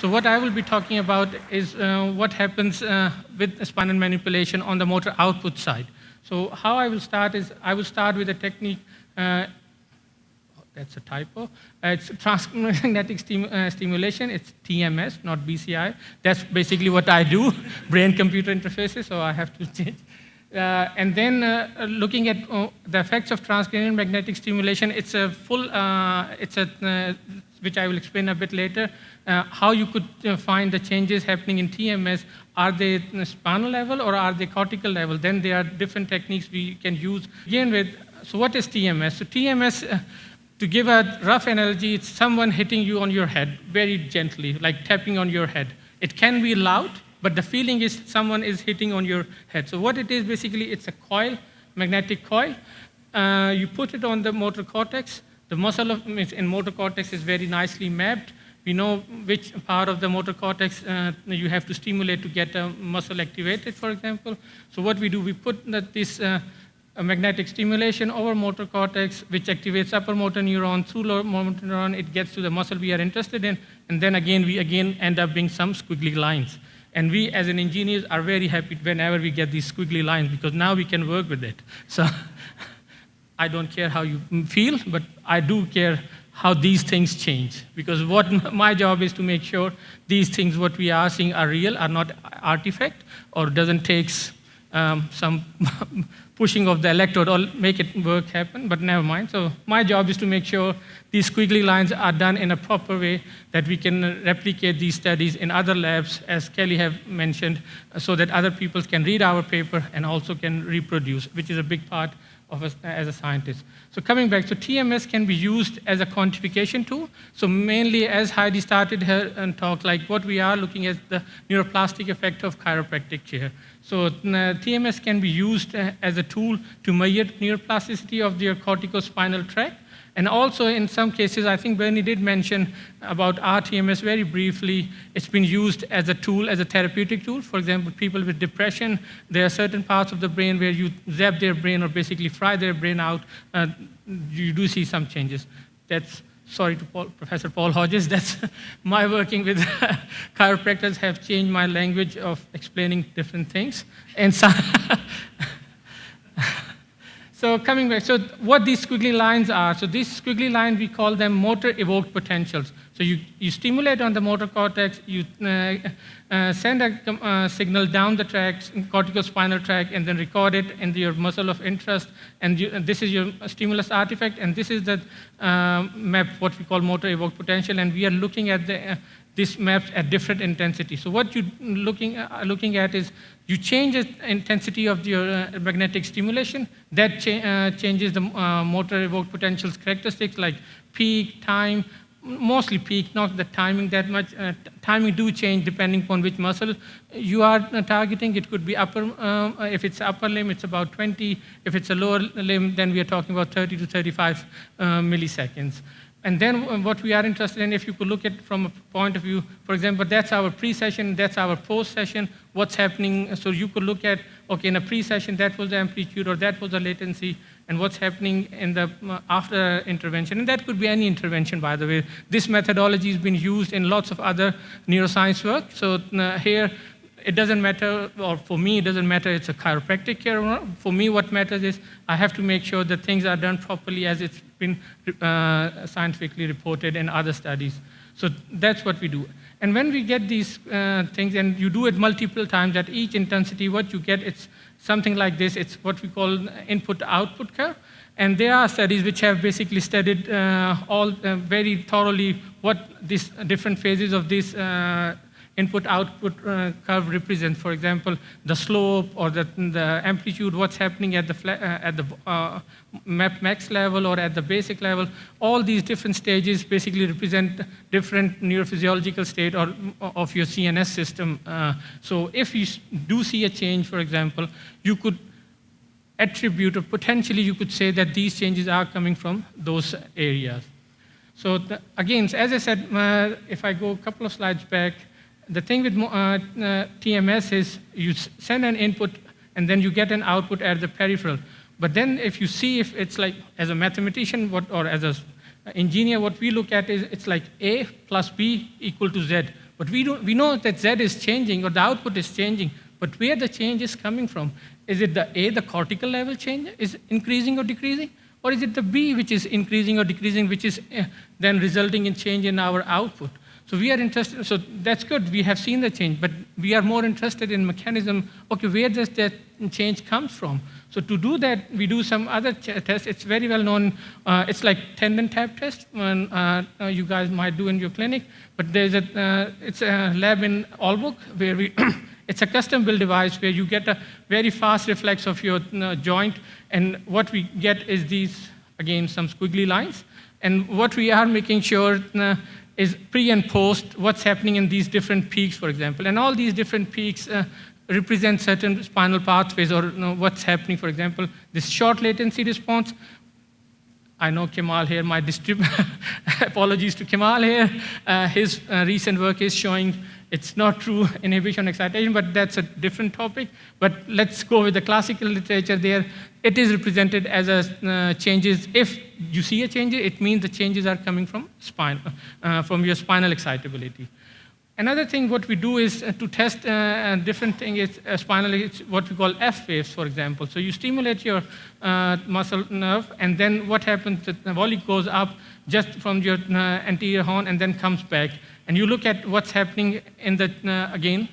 So what I will be talking about is what happens with spinal manipulation on the motor output side. So how I will start is I will start with a technique. That's a typo. It's transmagnetic stimulation. It's TMS, not BCI. That's basically what I do, brain-computer interfaces, so I have to change. And then looking at the effects of transcranial magnetic stimulation, it's a full, which I will explain a bit later, how you could find the changes happening in TMS. Are they spinal level or are they cortical level? Then there are different techniques we can use. Begin with, so what is TMS? So TMS, to give a rough analogy, it's someone hitting you on your head very gently, like tapping on your head. It can be loud, but the feeling is someone is hitting on your head. So what it is, basically, it's a coil, magnetic coil. You put it on the motor cortex. The muscle in motor cortex is very nicely mapped. We know which part of the motor cortex you have to stimulate to get a muscle activated, for example. So what we do, we put this magnetic stimulation over motor cortex, which activates upper motor neuron. Through lower motor neuron, it gets to the muscle we are interested in. And then again, we end up being some squiggly lines. And we, as an engineers, are very happy whenever we get these squiggly lines, because now we can work with it. So I don't care how you feel, but I do care how these things change. Because what my job is to make sure these things, what we are seeing, are real, are not artifact, or doesn't take some pushing of the electrode or make it work happen, but never mind. So my job is to make sure these squiggly lines are done in a proper way, that we can replicate these studies in other labs, as Kelly have mentioned, so that other people can read our paper and also can reproduce, which is a big part of us as a scientist. So coming back, so TMS can be used as a quantification tool. So mainly, as Heidi started her talk, like what we are looking at the neuroplastic effect of chiropractic chair. So TMS can be used as a tool to measure neuroplasticity of your corticospinal tract. And also, in some cases, I think Bernie did mention about RTMS very briefly. It's been used as a tool, as a therapeutic tool. For example, people with depression, there are certain parts of the brain where you zap their brain or basically fry their brain out. You do see some changes. That's, sorry to Professor Paul Hodges, that's my working with chiropractors have changed my language of explaining different things. And so So coming back, so what these squiggly lines are, so these squiggly lines, we call them motor evoked potentials. So you stimulate on the motor cortex, you send a signal down the track, corticospinal tract, and then record it in your muscle of interest, and this is your stimulus artifact, and this is the map, what we call motor evoked potential, and we are looking at this maps at different intensity. So what you're looking at is you change the intensity of your magnetic stimulation. That changes the motor evoked potentials characteristics like peak, time, mostly peak, not the timing that much. Timing do change depending upon which muscle you are targeting. It could be upper, if it's upper limb, it's about 20. If it's a lower limb, then we are talking about 30 to 35 milliseconds. And then what we are interested in, if you could look at from a point of view, for example, that's our pre-session, that's our post-session, what's happening. So you could look at, okay, in a pre-session, that was the amplitude or that was the latency, and what's happening in the after intervention. And that could be any intervention, by the way. This methodology has been used in lots of other neuroscience work. So here, it doesn't matter, or for me, it doesn't matter it's a chiropractic care or not. For me, what matters is I have to make sure that things are done properly as it's been scientifically reported in other studies. So that's what we do. And when we get these things, and you do it multiple times at each intensity, what you get, it's something like this. It's what we call input-output curve. And there are studies which have basically studied all very thoroughly what these different phases of this input-output curve represent. For example, the slope or the amplitude, what's happening at the max level or at the basic level. All these different stages basically represent different neurophysiological state of your CNS system. So if you do see a change, for example, you could attribute, or potentially you could say that these changes are coming from those areas. So again, as I said, if I go a couple of slides back, the thing with TMS is you send an input and then you get an output at the peripheral. But then if you see if it's like, as a mathematician or as an engineer, what we look at is it's like A plus B equal to Z. But we know that Z is changing or the output is changing, but where the change is coming from? Is it the cortical level change is increasing or decreasing? Or is it the B which is increasing or decreasing, which is then resulting in change in our output? So we are interested, so that's good, we have seen the change, but we are more interested in mechanism, okay, where does that change come from? So to do that, we do some other tests. It's very well known, it's like tendon tap test, you guys might do in your clinic, but it's a lab in Aalborg where we, it's a custom built device where you get a very fast reflex of your joint, and what we get is these, again, some squiggly lines, and what we are making sure is pre and post, what's happening in these different peaks, for example. And all these different peaks represent certain spinal pathways or what's happening, for example, this short latency response. I know Kemal here, my apologies to Kemal here. His recent work is showing it's not true inhibition excitation, but that's a different topic. But let's go with the classical literature there. It is represented as changes. If you see a change, it means the changes are coming from from your spinal excitability. Another thing what we do is to test a different thing is spinal, it's what we call F waves, for example. So you stimulate your muscle nerve, and then what happens, the volley goes up just from your anterior horn and then comes back. And you look at what's happening in the, again,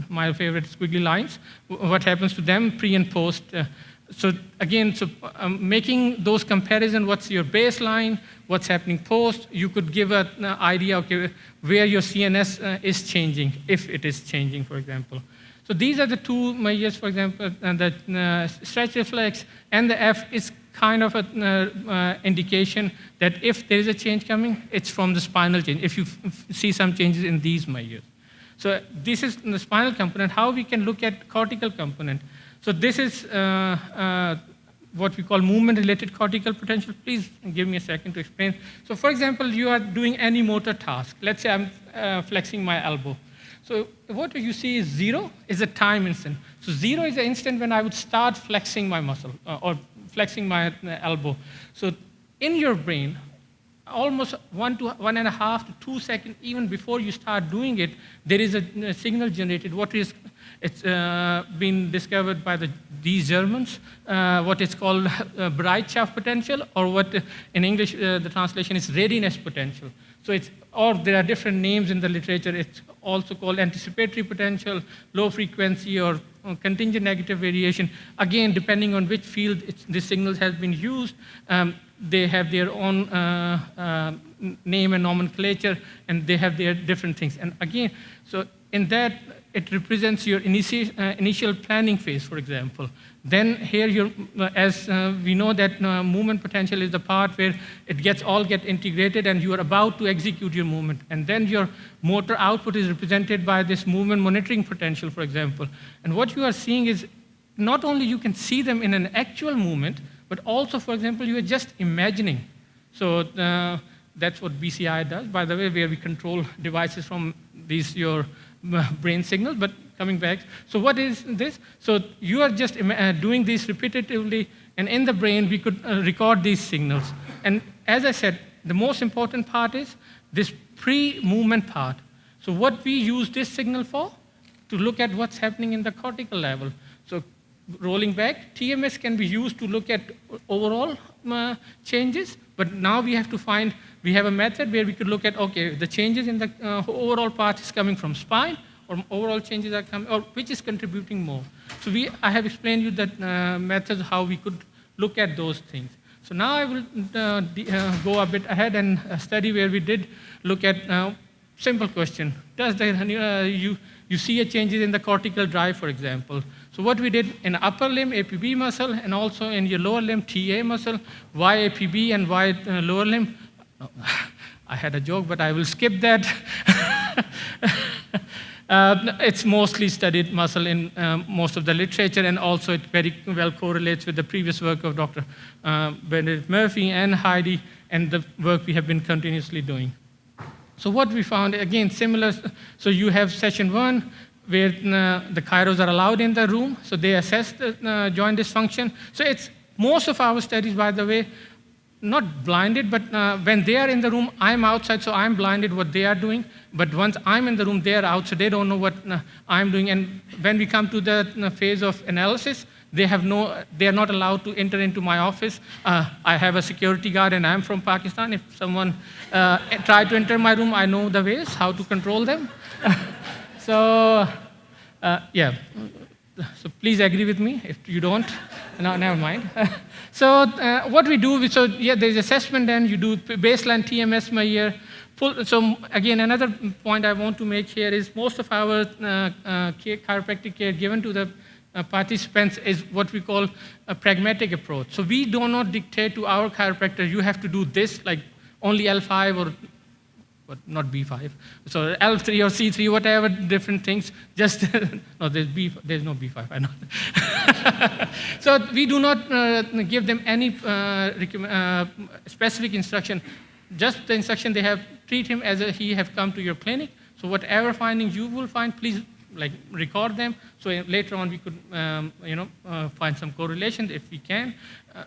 my favorite squiggly lines, what happens to them pre and post. So again, making those comparisons, what's your baseline, what's happening post, you could give an idea, okay, where your CNS is changing, if it is changing, for example. So these are the two measures, for example, the stretch reflex and the F is kind of an indication that if there is a change coming, it's from the spinal change, if you see some changes in these measures. So this is the spinal component. How we can look at cortical component. So this is what we call movement-related cortical potential. Please give me a second to explain. So for example, you are doing any motor task. Let's say I'm flexing my elbow. So what you see is 0 is a time instant. So 0 is the instant when I would start flexing my muscle or flexing my elbow. So in your brain, almost 1 to 1.5 to 2 seconds, even before you start doing it, there is a signal generated. It's been discovered by these Germans, what is called Bereitschaft potential, or what in English the translation is readiness potential. So or there are different names in the literature. It's also called anticipatory potential, low frequency, or contingent negative variation. Again, depending on which field this signal has been used, they have their own name and nomenclature, and they have their different things. And again, so in that, it represents your initial planning phase, for example. Then here, as we know that movement potential is the part where it all get integrated and you are about to execute your movement. And then your motor output is represented by this movement monitoring potential, for example. And what you are seeing is not only you can see them in an actual movement, but also, for example, you are just imagining. So that's what BCI does, by the way, where we control devices from your brain signals. But coming back, so what is this? So you are just doing this repetitively, and in the brain, we could record these signals. And as I said, the most important part is this pre-movement part. So what we use this signal for? To look at what's happening in the cortical level. So rolling back, TMS can be used to look at overall changes, but now we have a method where we could look at, okay, the changes in the overall part is coming from spine, or overall changes are coming, or which is contributing more. So I have explained you that methods how we could look at those things. So now I will go a bit ahead and study where we did look at simple question. Does you see a changes in the cortical drive, for example. So what we did in upper limb, APB muscle, and also in your lower limb, TA muscle, Y APB and Y lower limb. I had a joke, but I will skip that. It's mostly studied muscle in most of the literature, and also it very well correlates with the previous work of Dr. Benedict Murphy and Heidi, and the work we have been continuously doing. So what we found, again, similar. So you have session 1, where the chiros are allowed in the room, so they assess the joint dysfunction. So it's most of our studies, by the way, not blinded, but when they are in the room, I'm outside, so I'm blinded what they are doing. But once I'm in the room, they are out, so they don't know what I'm doing. And when we come to the phase of analysis, they are not allowed to enter into my office. I have a security guard, and I'm from Pakistan. If someone try to enter my room, I know the ways how to control them. So, yeah. So please agree with me. If you don't, no, never mind. So what we do, there's assessment, and you do baseline TMS my year. So again, another point I want to make here is most of our chiropractic care given to the participants is what we call a pragmatic approach. So we do not dictate to our chiropractor, you have to do this, like only L5 or but not B5. So L3 or C3, whatever different things, just, no, there's no B5, I know. So we do not give them any specific instruction, just the instruction they have, treat him as if he have come to your clinic. So whatever findings you will find, please record them. So later on we could, find some correlations if we can.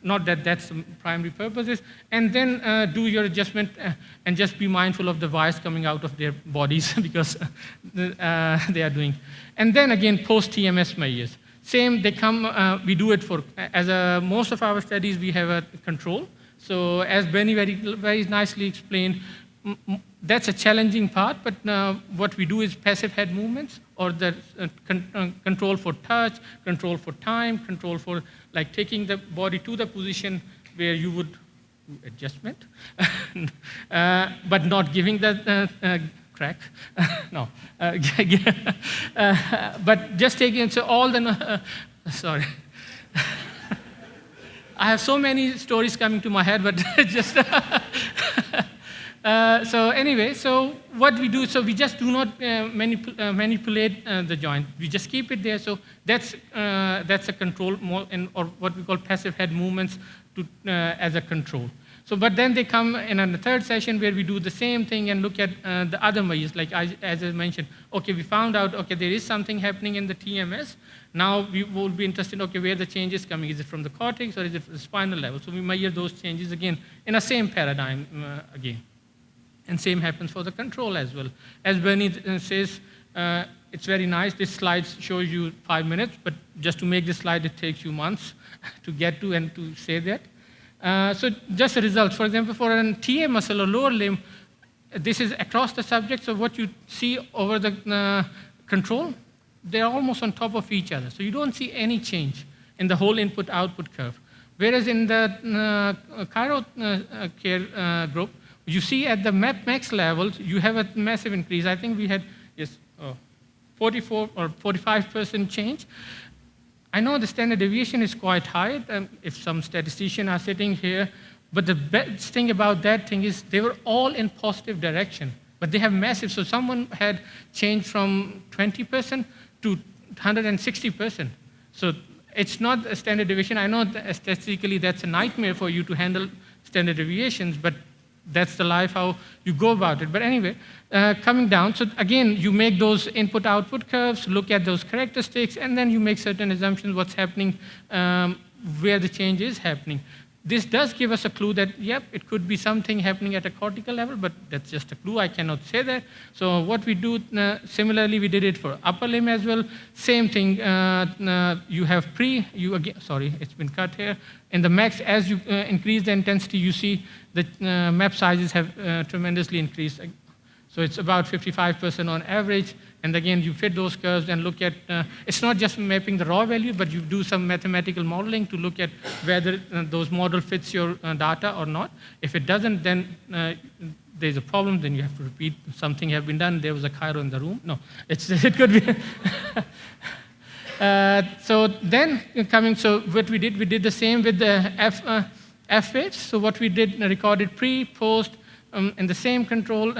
Not that that's the primary purposes. And then do your adjustment and just be mindful of the wires coming out of their bodies because they are doing. And then again, post-TMS measures. Same, they come, we do it for, most of our studies, we have a control. So as Benny very nicely explained, that's a challenging part, but what we do is passive head movements or the control for touch, control for time, control for taking the body to the position where you would do adjustment, but not giving the crack. No. But just taking, so all the, sorry. I have so many stories coming to my head, but just... So anyway, so what we do, so we just do not manipulate the joint. We just keep it there. So that's a control, or what we call passive head movements as a control. So, but then they come in a third session where we do the same thing and look at the other measures. As I mentioned, okay, we found out, okay, there is something happening in the TMS. Now we will be interested, okay, where the change is coming. Is it from the cortex or is it from the spinal level? So we measure those changes again in the same paradigm again. And same happens for the control as well. As Bernie says, it's very nice. This slide shows you 5 minutes, but just to make this slide, it takes you months to get to and to say that. So just the results. For example, for an TA muscle or lower limb, this is across the subject. So what you see over the control, they're almost on top of each other. So you don't see any change in the whole input-output curve. Whereas in the chiro care group, you see at the max levels, you have a massive increase. I think we had 44 or 45% change. I know the standard deviation is quite high, if some statisticians are sitting here, but the best thing about that thing is they were all in positive direction, but they have massive. So someone had changed from 20% to 160%. So it's not a standard deviation. I know that statistically that's a nightmare for you to handle standard deviations, but that's the life how you go about it. But anyway, coming down, so again, you make those input-output curves, look at those characteristics, and then you make certain assumptions what's happening, where the change is happening. This does give us a clue that, yep, it could be something happening at a cortical level, but that's just a clue. I cannot say that. So what we do, similarly, we did it for upper limb as well. Same thing. You have sorry, it's been cut here. In the max, as you increase the intensity, you see the map sizes have tremendously increased. So it's about 55% on average. And again, you fit those curves and look at, it's not just mapping the raw value, but you do some mathematical modeling to look at whether those model fits your data or not. If it doesn't, then there's a problem, then you have to repeat something have been done. There was a chiro in the room. No, it could be. So then so what we did the same with the F waves. So what we did, recorded pre, post, in the same control,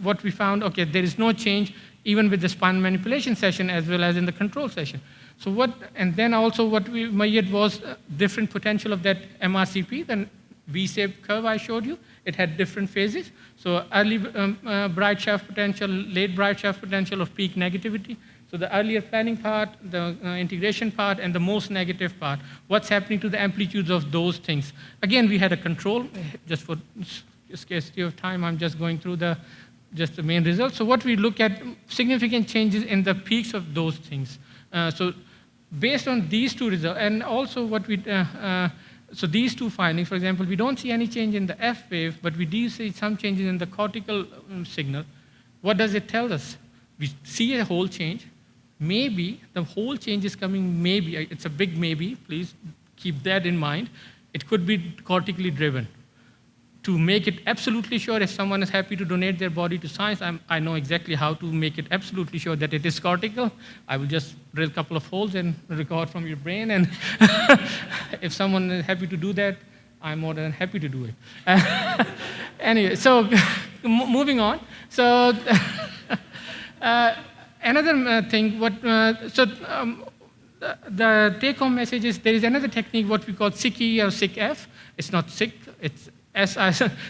what we found, okay, there is no change even with the spinal manipulation session as well as in the control session. So and then also what we measured was different potential of that MRCP, the V-shaped curve I showed you. It had different phases. So early bright shaft potential, late bright shaft potential of peak negativity. So the earlier planning part, the integration part, and the most negative part. What's happening to the amplitudes of those things? Again, we had a control. Just for scarcity of time, I'm just going through just the main results. So what we look at, significant changes in the peaks of those things. So based on these two results, and also what we, so these two findings, for example, we don't see any change in the F wave, but we do see some changes in the cortical signal. What does it tell us? We see a whole change. Maybe the whole change is coming, maybe, it's a big maybe, please keep that in mind. It could be cortically driven. To make it absolutely sure, if someone is happy to donate their body to science, I know exactly how to make it absolutely sure that it is cortical. I will just drill a couple of holes and record from your brain. And if someone is happy to do that, I'm more than happy to do it. Anyway, so moving on. So another thing, the take-home message is there is another technique, what we call SICK-E or SICK-F. It's not SICK, it's as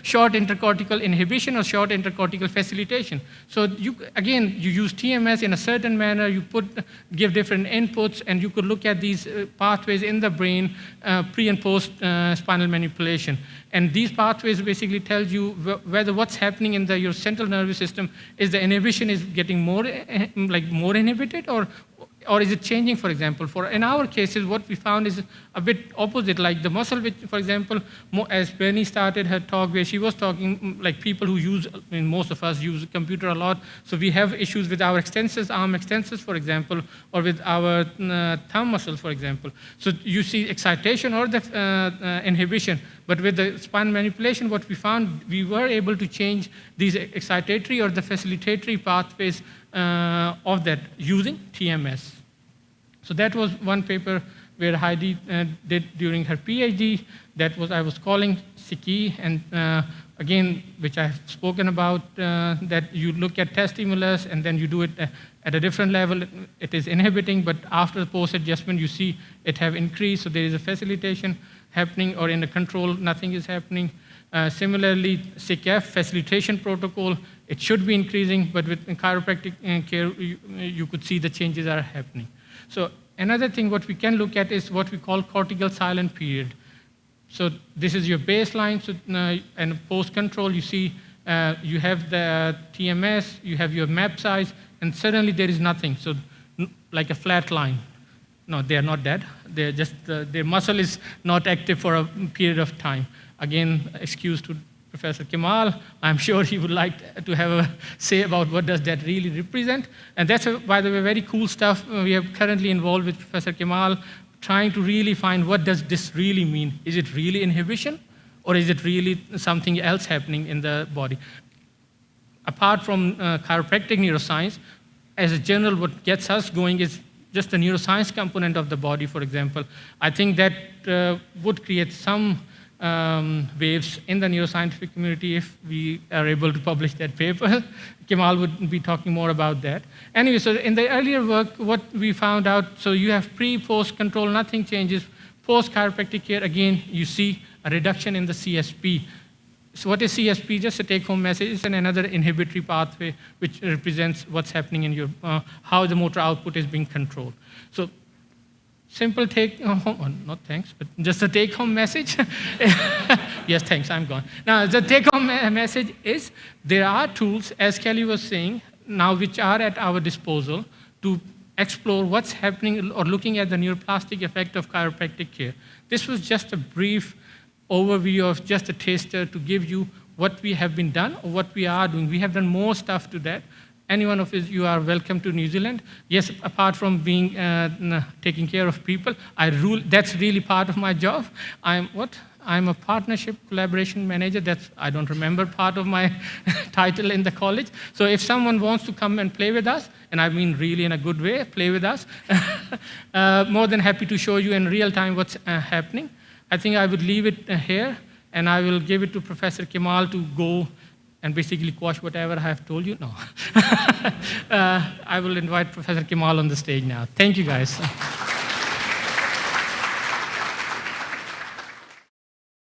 short intercortical inhibition or short intercortical facilitation. So you use TMS in a certain manner, give different inputs, and you could look at these pathways in the brain pre and post spinal manipulation. And these pathways basically tell you whether what's happening in your central nervous system is the inhibition is getting more inhibited, or is it changing, for example? In our cases, what we found is a bit opposite, like the muscle, which, for example, as Bernie started her talk where she was talking, like people who use, most of us use a computer a lot, so we have issues with our extensors, arm extensors, for example, or with our thumb muscles, for example. So you see excitation or the inhibition, but with the spinal manipulation, what we found, we were able to change these excitatory or the facilitatory pathways of that using TMS. So that was one paper where Heidi did during her PhD. That was, I was calling SICK-E, and again, which I've spoken about, that you look at test stimulus and then you do it at a different level. It is inhibiting, but after the post-adjustment, you see it have increased, so there is a facilitation happening, or in the control, nothing is happening. Similarly, SICK-F facilitation protocol, it should be increasing, but with chiropractic care, you could see the changes are happening. So another thing what we can look at is what we call cortical silent period. So this is your baseline, so, and post-control, you see you have the TMS, you have your map size, and suddenly there is nothing, so like a flat line. No, they are not dead. They're just, their muscle is not active for a period of time. Again, excuse to Professor Kemal. I'm sure he would like to have a say about what does that really represent. And that's, by the way, very cool stuff. We are currently involved with Professor Kemal, trying to really find what does this really mean. Is it really inhibition, or is it really something else happening in the body? Apart from chiropractic neuroscience, as a general, what gets us going is just the neuroscience component of the body, for example. I think that would create some waves in the neuroscientific community if we are able to publish that paper. Kemal would be talking more about that. Anyway, so in the earlier work, what we found out, so you have pre-post control, nothing changes. Post-chiropractic care, again, you see a reduction in the CSP. So what is CSP? Just a take-home message. It's another inhibitory pathway which represents what's happening in your, how the motor output is being controlled. So simple take-home, not thanks, but just a take-home message. Yes, thanks, I'm gone. Now, the take-home message is there are tools, as Kelly was saying, now which are at our disposal to explore what's happening or looking at the neuroplastic effect of chiropractic care. This was just a brief overview of just a taster to give you what we have been done or what we are doing. We have done more stuff to that. Any one of you are welcome to New Zealand. Yes, apart from being taking care of people, that's really part of my job. I'm a partnership collaboration manager. I don't remember part of my title in the college. So if someone wants to come and play with us, and I mean really in a good way, play with us, more than happy to show you in real time what's happening. I think I would leave it here, and I will give it to Professor Kemal to go and basically quash whatever I have told you. No. I will invite Professor Kemal on the stage now. Thank you, guys.